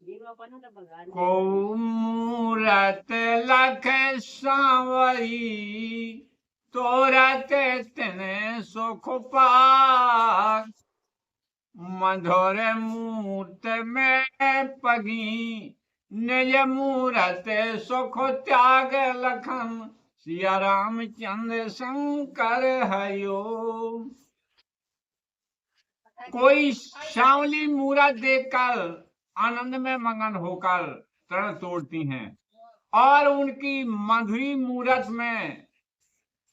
को मूरत लख सांवरी तोरत तिने सुख पाग मधुर मूर्त में पगी निज मूरत सुख त्याग लखन सिया रामचंद्र शंकर हयो। कोई सांवली मूरत देखकर आनंद में मगन होकर तरण तोड़ती हैं और उनकी मधुरी मूरत में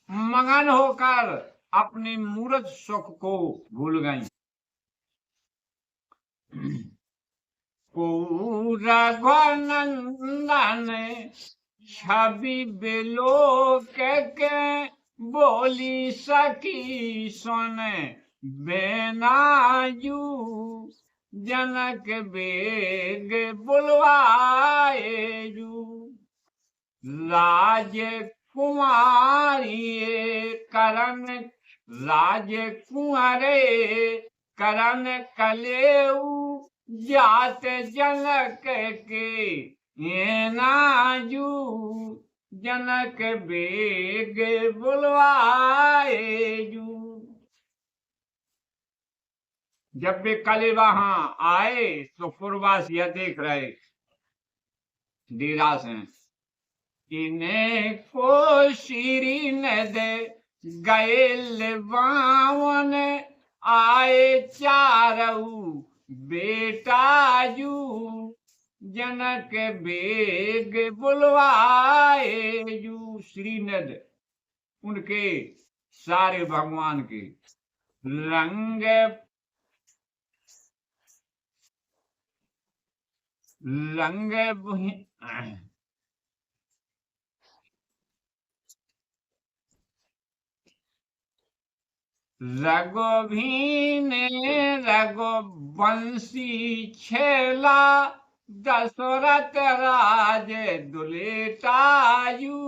मगन होकर अपनी मूरत सुख को भूल गई। को रघुनंदन छवि बिलो के बोली सखी सुने बेनायू जनक बेग बुलवाए जू राजकुमारी करण राजकुमारे करण कलेऊ जात जनक के ये नाजू जनक बेग बुलवाए जू। जब वे कल वहां आए तो पूर्वास यह देख रहे धीरास हैं इन्हें को श्री न दे गए बावन आए चारऊ बेटा जू जनक बेग बुलवाए जू। श्रीनद उनके सारे भगवान के रंग रंग रघुवीन रघुवंशी छेला दशरथ राज दुलेटायु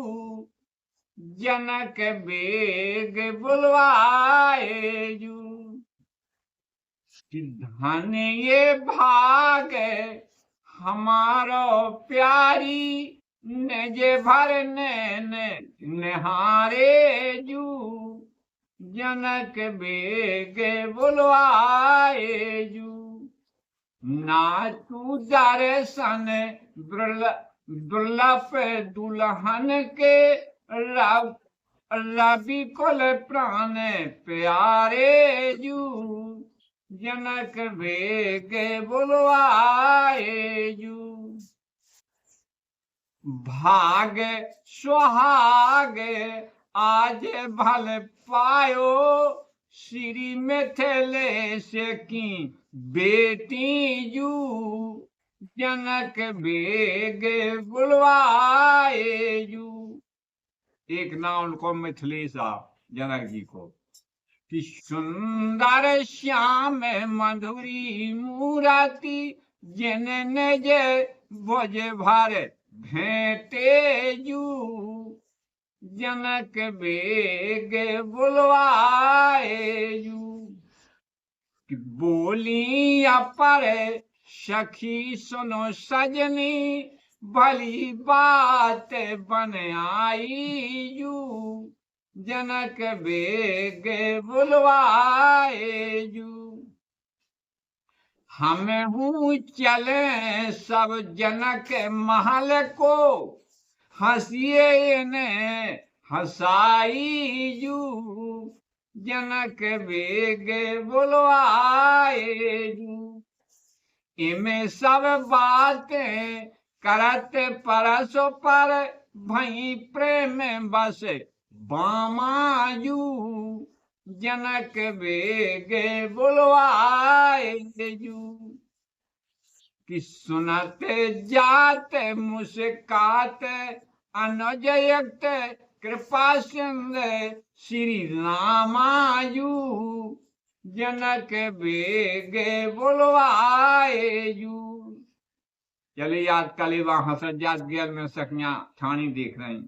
जनक बेग बुलवाए जू। धन ये भाग हमारो प्यारी निज भर निहारे जू जनक बेग बुलवाए जू। नाचू दर्शन दुर्लभ दुल्हन के रवि कुल प्राण प्यारे जू जनक बेग बुलवाए जू। भाग सुहाग आज भल पायो श्री मिथिलेश की बेटी जू जनक बेग बुलवाए जू। एक नाम उनको मिथिलेशा जनक जी को कि सुंदर श्याम मधुरी मूर्ति जिन निज भुज भर भेंटे जू जनक बेग बुलवाए जू। कि बोली अपर सखी सुनो सजनी भली बात बन आई जू जनक बेग बुलवाए जू। हम हूँ चले सब जनक महल को हंसिए ने हंसाई जू जनक बेग बुलवाए जू। इमें सब बातें करत परसो पर भई प्रेम बस बामायू जनक बेग बुलवाए जू। कि सुनते जाते मुस्कात अनुजयुक्त कृपा सिंध श्री रामायू जनक बेग बुलवाए जू। चले याद कले वहां सज्जात गेल में सखियां ठाणी देख रही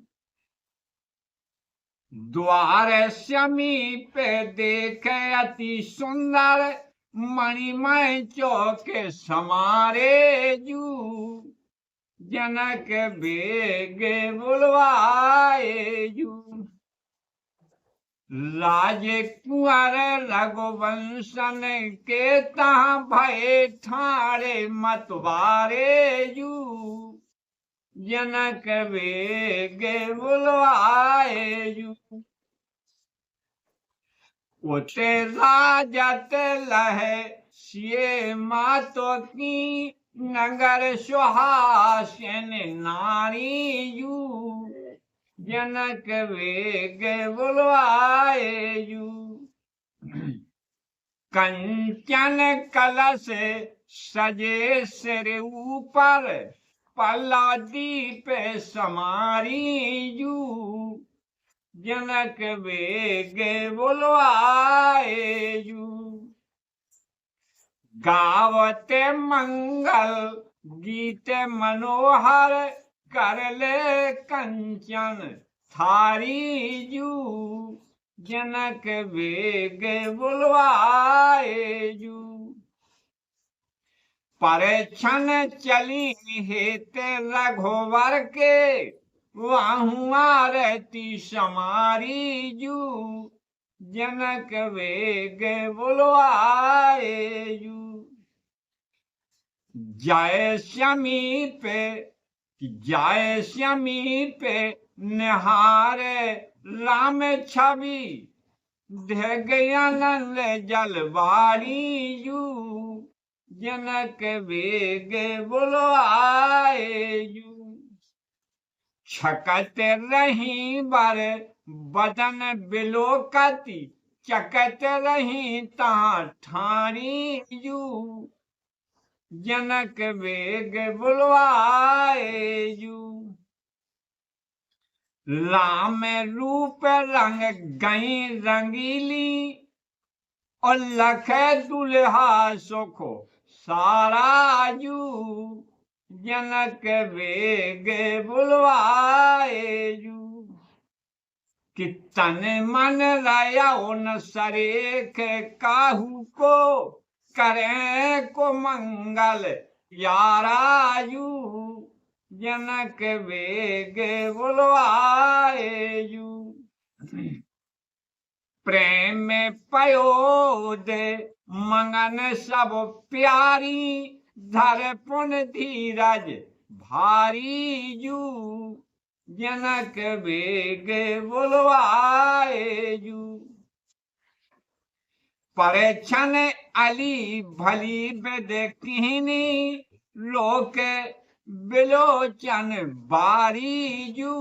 द्वार समीप देखे अति सुंदर मणिमय चौके समारे जू जनक बेगे बुलवाए जू राजकुंवर रघुवंशन के तहाँ भय ठाड़े मतवारे जू जनक बेगे बुलवाए जू उते राजत लहे सिए मातो की नगर सुहासिन नारी जू जनक वेग बुलवाए जू कंचन कलश सजे सिर ऊपर पल्ला दीप समारी जू जनक वेग बुलवाए जू गावते मंगल गीत मनोहर करले कंचन थारी जू जनक वेग बुलवाए जू परछन चली हेत रघुवर के वाहुआ रहती समारी जू जनक वेग बुलवाए जू जय समीप निहारे राम छवि धगयानंद जलवारी जू जनक वेग बुलवाए जू छकत रही बर बदन बिलोकती चकत रही ता ठारी जू जनक वेग बुलवाए जू राम रूप रंग गई रंगीली और लख दुल्हा सुखो सारा जू जनक वेग बुलवाए जू कि तन मन रया उन सरेख काहू को करें को मंगल याराजू जनक वेग बुलवाए जू प्रेम पयो दे मंगन सब प्यारी धर पुन धीरज भारी जू जनक वेग बुलवाए जू परछन अली भली बेदकीनी लोक बिलोचन बारी जू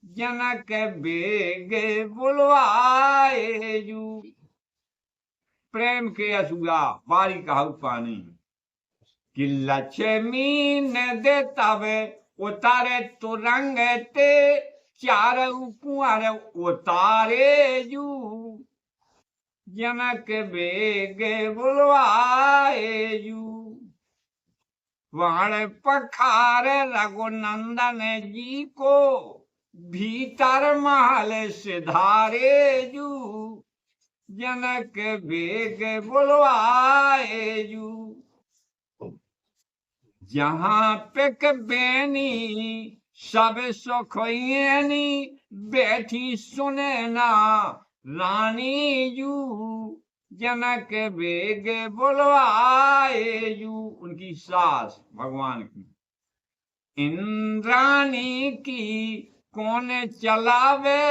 जनक वेग बुलवाए जू प्रेम के असुरा बारी कहू पानी कि लक्ष्मी न दे तबे उतारे तुरंग ते चार कुंवर उतारे जू जनक वेग बुलवाए जू वाण पखार रघुनंदन जी को भीतर महल सिधारे जू जनक वेग बुलवाए जू जहाँ पिक बेनी सब सुखैनी बैठी सुने ना रानी जू जनक वेग बुलवाए जू उनकी सास भगवान की इंद्राणी की कौन चलावे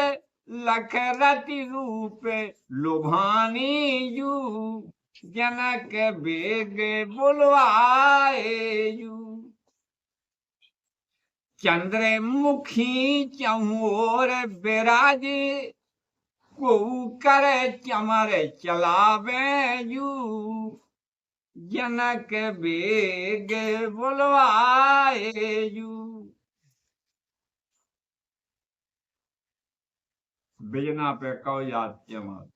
लख रति रूप लुभानी जू जनक वेग बुलवाए जू चंद्रमुखी चहुओर बिराजे को कर चमर चलावे जू जनक वेग बुलवाए जू बिजना पे कौ याद चमर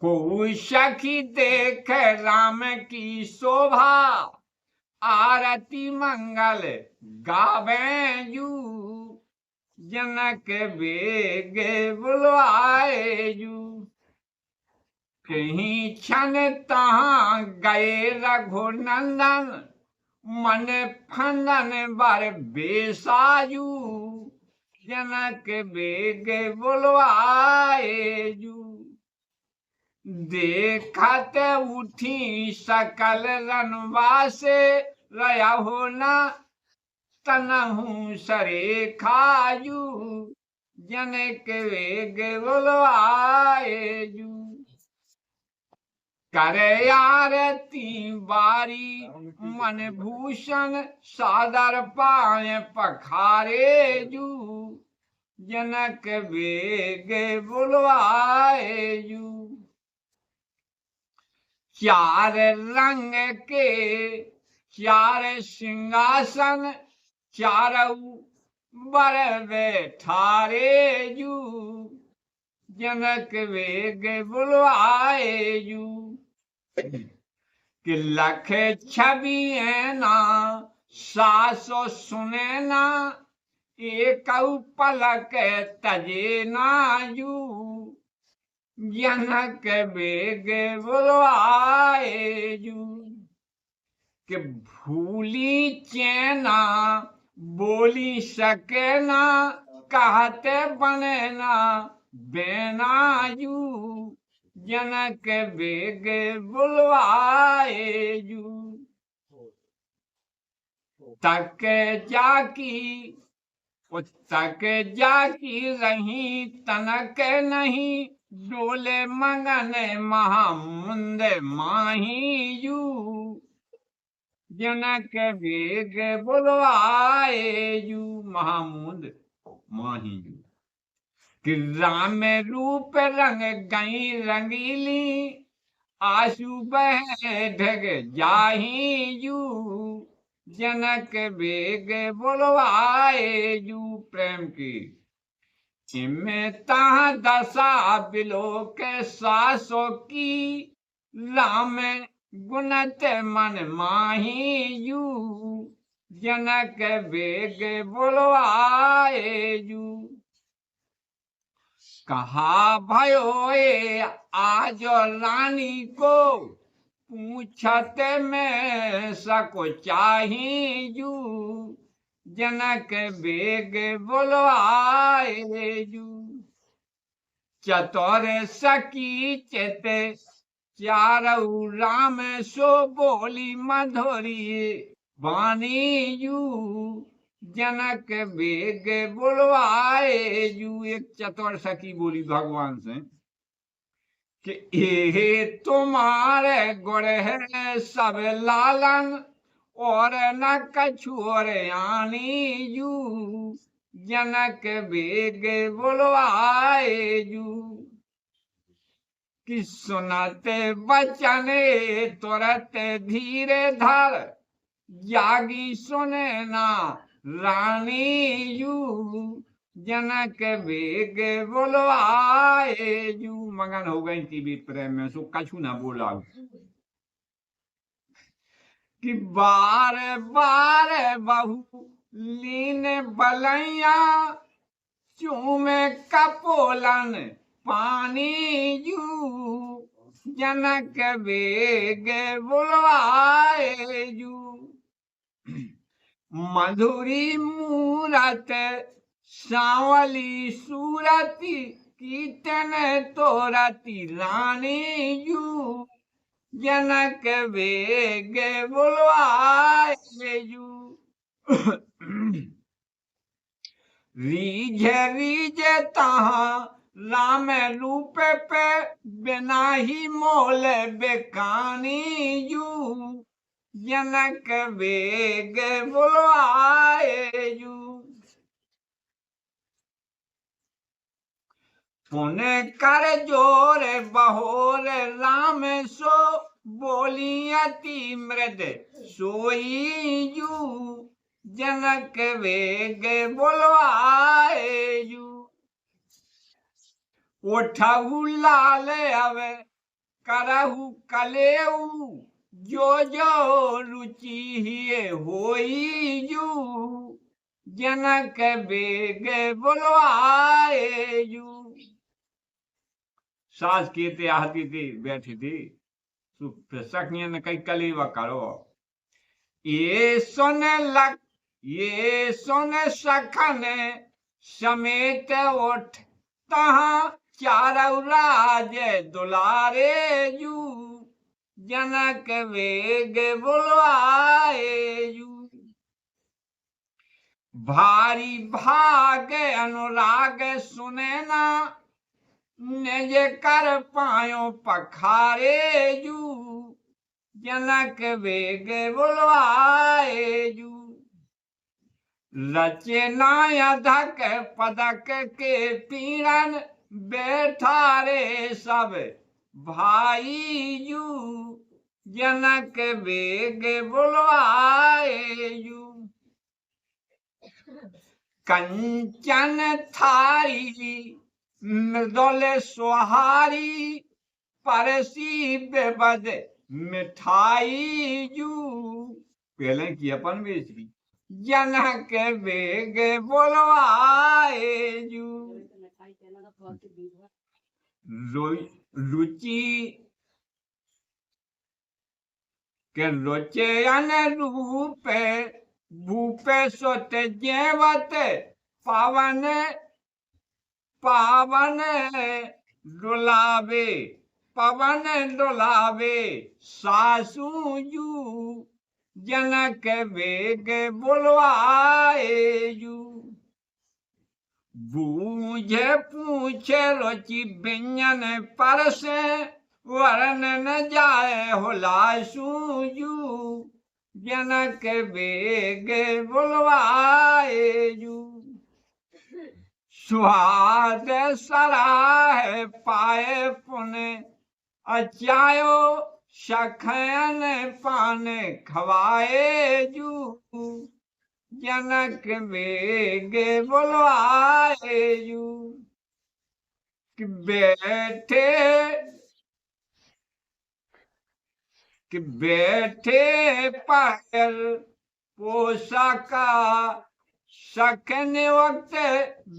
को सखी देख राम की शोभा आरती मंगल गावे जू जनक बेग बुलवाए जू। कहीं क्षण तहाँ गए रघुनंदन, मन फंदन बर बेसाजू। जनक बेग बुलवाए जू। देखत उठी सकल रनवा से, रहो न तनहु सरे खाजू। जनक वेग बुलवाए जू। करे आरती बारी मन भूषण, सादर पाए पखारे जू। जनक वेग बुलवाए जू। चार रंग के चार सिंहासन, चारऊ बर बैठारे जू। जनक वेग बुलवाए जू। कि लख छवि ना सासो सुने ना, एक पलक तजे नाजू। जनक बेग बुलवाए जू। कि भूली चैना बोली सके ना, कहते बने ना बेनाजू। जनक बेग बुलवाए जू। तक जाकी तक जाकी रही तनक नहीं, डोले मंगन महामुंद माही जू। जनक बेग बुलवाए जू। महामुंद माही जू। कि राम रूप रंग गई रंगीली, आंसू बह ढग जाही जू। जनक बेग बुलवाए जू। प्रेम की इनमें तहाँ दशा बिलो के सासों की, राम गुणत मन माही जू। जनक बेग बुलवाए जू। कहा भयो ए आज रानी को, पूछत में सको चाही जू। जनक बेग बुलवाए जू। चतुर सकी चित चारऊ राम सो, बोली मधुरी वाणी जू। जनक बेग बुलवाए जू। एक चतुर सखी बोली भगवान से कि ये तुम्हारे गुण है सब लालन, और न कछु और आनी जू। जनक बेग बुलवाए जू। कि सुनते बचने तुरत धीरे धर, जागी सुने ना रानी जू। जनक बेग बुलवाए जू। मगन हो गई थी भी प्रेम में, सो कछु ना बोला। कि बार बार बहू लीन बलैया, चूमे कपोलन पानी जू। जनक बेग बुलवाए जू। मधुरी मूरत सांवली सूरती, कीर्तन तोरती रानी जू। जनक बेग बुलवाए जू। रीझ रीझ तहाँ राम रूप पे, बिना ही मोल बेकानी जू। जनक बेग बुलवाए जू। पुण्य कर जोर बहोर राम सो, बोली अति मृद सोई जू। जनक बेग बुलवाए जू। उठहु लाल अब करहु कलेऊ, जो जो रुचि हिये होई जू। जनक बेग बुलवाए जू। सास कीते आती थी, बैठी थी, सखियन ने कई कलीवा करो। ये सुन सखन समेत उठ तहाँ चारौ राज दुलारे जू। जनक वेग बुलवाए जू। भारी भाग अनुराग सुने ना, निज कर पायो पखारे जू। जनक वेग बुलवाए जू। रचे नायधक पदक के पीड़न, बैठा रे सब भाई जू। जनक वेग बुलवाए जू। कंचन थारी मृदुल सुहारी, परसी बेबद मिठाई जू। पहले की अपन बेचरी। जनक वेग बुलवाए जू। रुचि के रुचे अनुरूप भूपे सुत जेवत पावन पावन डुलावे पवन डुलावे सासू जू। जनक वेग बुलवाए जू। बूझे पूछे रुचि व्यंजन परसे, वरन न जाए हुलासू जू। जनक वेग बुलवाए जू। स्वाद सराह पाए पुने अचायो, सखयन पान खवाए जू। जनक वेग बुलवाए जू। बैठे पायल पोषका, सखन वक्त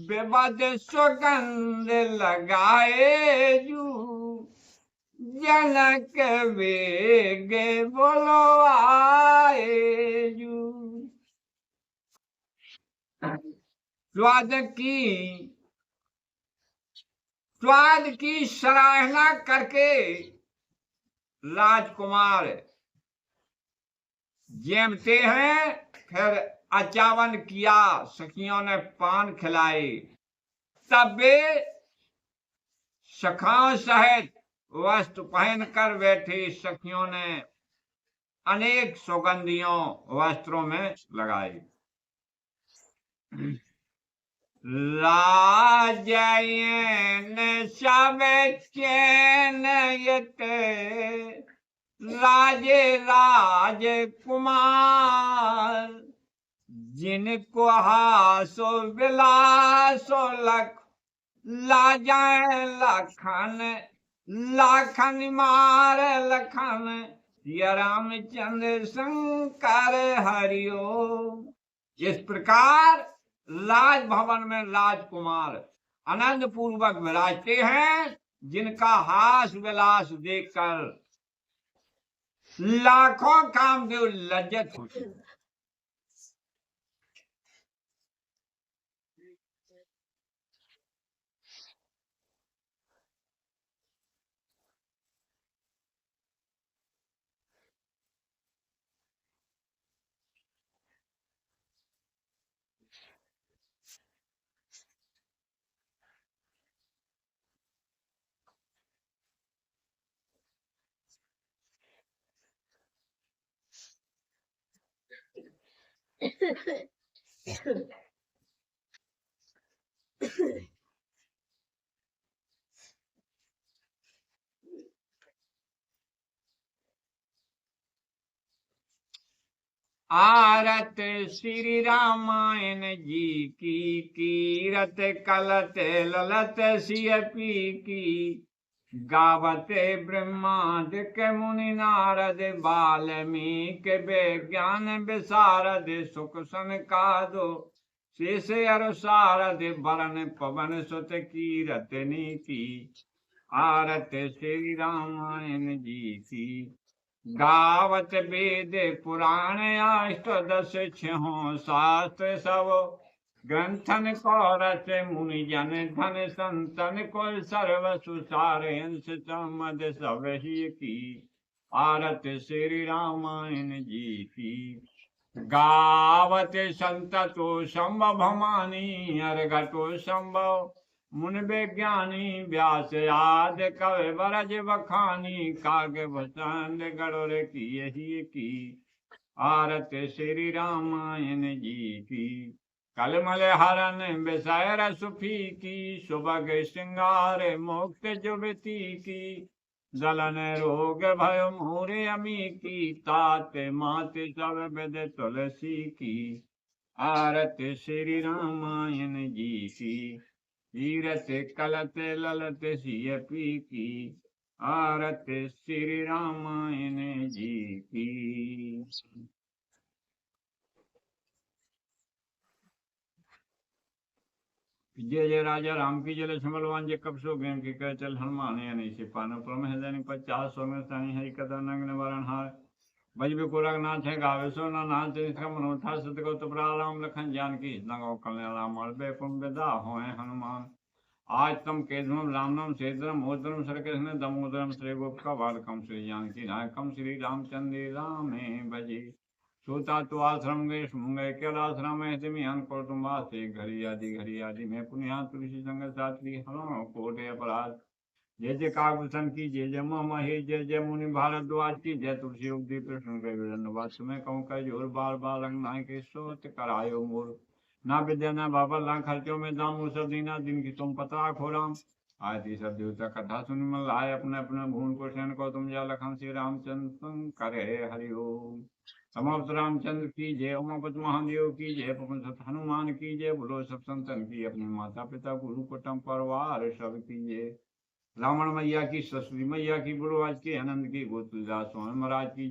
बेबद सुगंध लगाए जू। जनक वेग बुलवाए जू। स्वाद की सराहना करके राजकुमार जेमते हैं। फिर अचावन किया, सखियों ने पान खिलाए। तब वे सखाओं सहित वस्त्र पहन कर बैठी सखियों ने अनेक सुगंधियों वस्त्रों में लगाई। राजयन सब चैन राजे राजकुमार, जिनको हासो विलासो लख लाजाए लखन लाखन मार लखन। सिया रामचंद्र शंकर हरिओम। इस प्रकार राजभवन में राजकुमार आनंद पूर्वक विराजते हैं, जिनका हास विलास देखकर लाखों कामदेव लज्जित होते हैं। आरत श्री रामायण जी की कीरत कलत ललत सिय पी की। गावते ब्रह्मादिक मुनि नारद वाल्मीकि विज्ञान विशारद सुख सनकादो। शेष अर सारथ बरन पवन सुत कीरतनी की। आरत श्री रामायण जी की। गावत वेद पुराण अष्टदश छहों शास्त्र सब। ग्रंथन को रच मुनि जन धन संतन कुल सर्व सुसार हंस समद सब ही की। आरत श्री रामायण जी की। गावत संत तो संभव भमानी अर्घटो संभव मुन विज्ञानी व्यास आद कवि बरज बखानी काग भसंद गरुड़ की यही की। आरत श्री रामायण जी की। कलमल हरण विषय सुफी की। सुभग श्रृंगार मुक्त जुबती की। जलन रोग भय मूरे अमी की। तात मात सब विद तुलसी की। आरत श्री रामायण जी की। कीरत कलत ललत सिय पी की। आरत श्री रामायण जी की। जय जय राजा राम की जय लक्ष्मण बलवान जय कब सो गेम की कह चल हनुमान नहीं से पान प्रम है दैनिक 50 सौ में साई हरि कदा नंग निवारण हार। भज भी कोरग नाथ है गावे सो ना नाथ इसका मनोथा सत को तुपरा राम लखन जान की नगो कल्याण राम बे पुम विदा हो हनुमान। आज तम केधम राम नाम सेद्रम मोद्रम सरकृष्ण दमोदरम श्री गोपका बालकम श्री जानकी नायकम श्री रामचंद्र राम भजे। सोता तो आश्रम गए सुंगय कैलाश्रम है कुटुंबा से घड़ी आदि मैं पुण्या तुलसी संग साथी हरो कोटे अपराध। जय जय कागभूषण की जय जय महे जय जय मुनि भारद्वाज की जय तुलसी उपदी कृष्ण गए में कहूँ कह जोर बार बार रंग नाय के सोत करायो मोर। ना विद्या ना बाबा ला खर्चों में दाम सब दीना दिन की तुम पता खोराम। आदि सब देवता कथा सुन मन लाए अपने अपने भून को सैन को तुम जा लखन श्री रामचंद्र करे हरिओम। समाप्त रामचंद्र की जय उमापति महादेव की जय पवन सत हनुमान की जय बोलो सब संतन की अपने माता पिता गुरु कुटुंब परिवार सब की जय। रावण मैया की सरस्वती मैया की बोलो आज के आनंद की गोतुलदास स्वामी महाराज की।